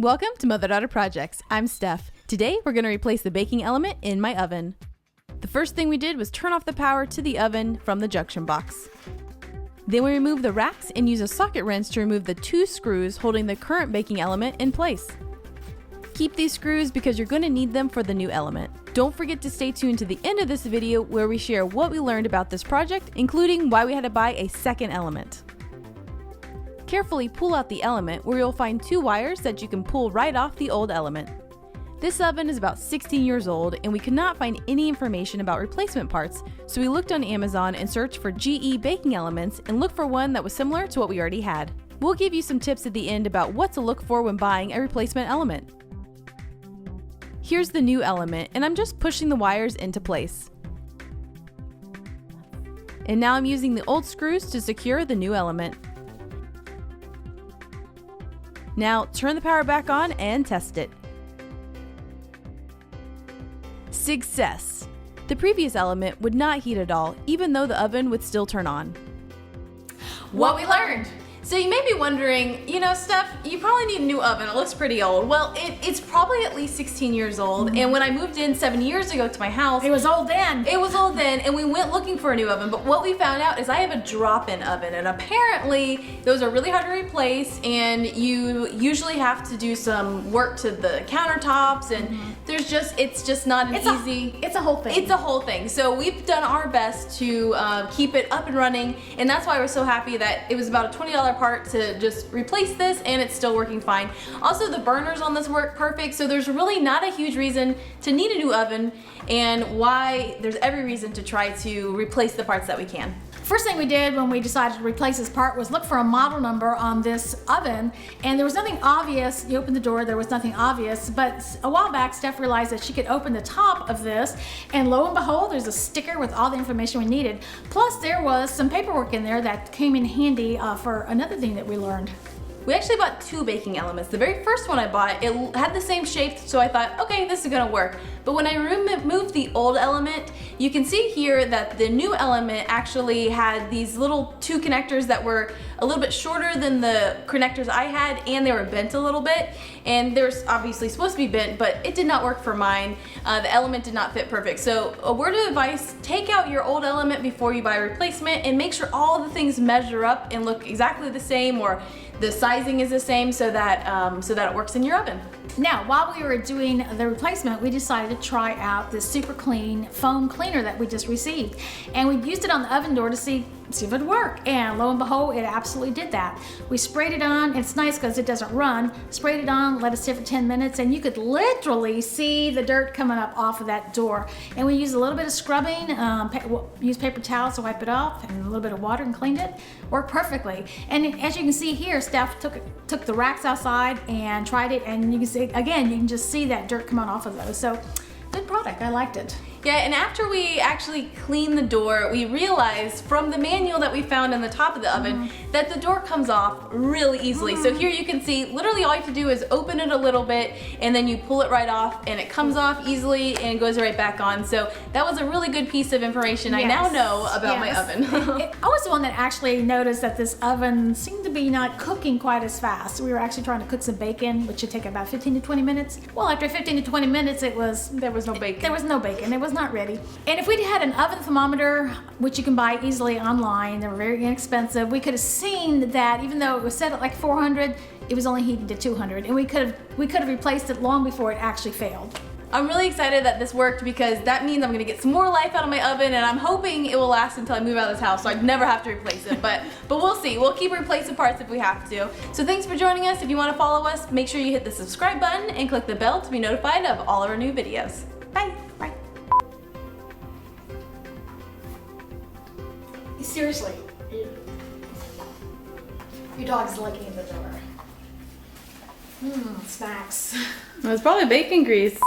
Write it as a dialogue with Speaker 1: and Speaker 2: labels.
Speaker 1: Welcome to Mother-Daughter Projects. I'm Steph. Today we're going to replace the baking element in my oven. The first thing we did was turn off the power to the oven from the junction box. Then we removed the racks and used a socket wrench to remove the 2 screws holding the current baking element in place. Keep these screws because you're going to need them for the new element. Don't forget to stay tuned to the end of this video where we share what we learned about this project, including why we had to buy a second element. Carefully pull out the element where you'll find 2 wires that you can pull right off the old element. This oven is about 16 years old and we could not find any information about replacement parts, so we looked on Amazon and searched for GE baking elements and looked for one that was similar to what we already had. We'll give you some tips at the end about what to look for when buying a replacement element. Here's the new element and I'm just pushing the wires into place. And now I'm using the old screws to secure the new element. Now turn the power back on and test it. Success! The previous element would not heat at all, even though the oven would still turn on.
Speaker 2: What we learned! So you may be wondering, Steph, you probably need a new oven. It looks pretty old. Well, it's probably at least 16 years old. And when I moved in 7 years ago to my house,
Speaker 3: it was old then.
Speaker 2: It was old then, and we went looking for a new oven. But what we found out is I have a drop-in oven, and apparently those are really hard to replace, and you usually have to do some work to the countertops, and it's just not an easy.
Speaker 3: It's a whole thing.
Speaker 2: It's a whole thing. So we've done our best to keep it up and running, and that's why we're so happy that it was about a $20 part to just replace this, and it's still working fine. Also, the burners on this work perfect, so there's really not a huge reason to need a new oven, and why there's every reason to try to replace the parts that we can.
Speaker 3: First thing we did when we decided to replace this part was look for a model number on this oven, and there was nothing obvious. You opened the door, there was nothing obvious, but a while back Steph realized that she could open the top of this, and lo and behold, there's a sticker with all the information we needed. Plus there was some paperwork in there that came in handy for another thing that we learned.
Speaker 2: We actually bought 2 baking elements. The very first one I bought, it had the same shape, so I thought, okay, this is gonna work. But when I removed the old element, you can see here that the new element actually had these little 2 connectors that were a little bit shorter than the connectors I had, and they were bent a little bit. And they're obviously supposed to be bent, but it did not work for mine. The element did not fit perfect. So a word of advice, take out your old element before you buy a replacement and make sure all the things measure up and look exactly the same, or the sizing is the same, so that it works in your oven.
Speaker 3: Now, while we were doing the replacement, we decided to try out this super clean foam cleaner that we just received. And we used it on the oven door to see if it would work. And lo and behold, it absolutely did that. We sprayed it on. It's nice because it doesn't run. Sprayed it on, let it sit for 10 minutes, and you could literally see the dirt coming up off of that door. And we used a little bit of scrubbing, used paper towels to wipe it off, and a little bit of water and cleaned it. Worked perfectly. And as you can see here, Steph took the racks outside and tried it, and you can see, again, you can just see that dirt coming off of those. So, good product, I liked it.
Speaker 2: Yeah, and after we actually cleaned the door, we realized from the manual that we found in the top of the oven that the door comes off really easily. So here you can see, literally all you have to do is open it a little bit, and then you pull it right off, and it comes off easily and goes right back on. So that was a really good piece of information. Yes. I now know about my oven.
Speaker 3: I was the one that actually noticed that this oven seemed to be not cooking quite as fast. We were actually trying to cook some bacon, which should take about 15 to 20 minutes. Well, after 15 to 20 minutes, there was no bacon. There was no bacon. It was not ready. And if we'd had an oven thermometer, which you can buy easily online, they're very inexpensive, we could have seen that even though it was set at like 400, it was only heating to 200, and we could have replaced it long before it actually failed.
Speaker 2: I'm really excited that this worked because that means I'm gonna get some more life out of my oven, and I'm hoping it will last until I move out of this house so I'd never have to replace it. But we'll see. We'll keep replacing parts if we have to. So thanks for joining us. If you want to follow us, make sure you hit the subscribe button and click the bell to be notified of all of our new videos. Bye.
Speaker 3: Bye. Seriously, your dog's licking the door. Snacks.
Speaker 2: It was probably bacon grease.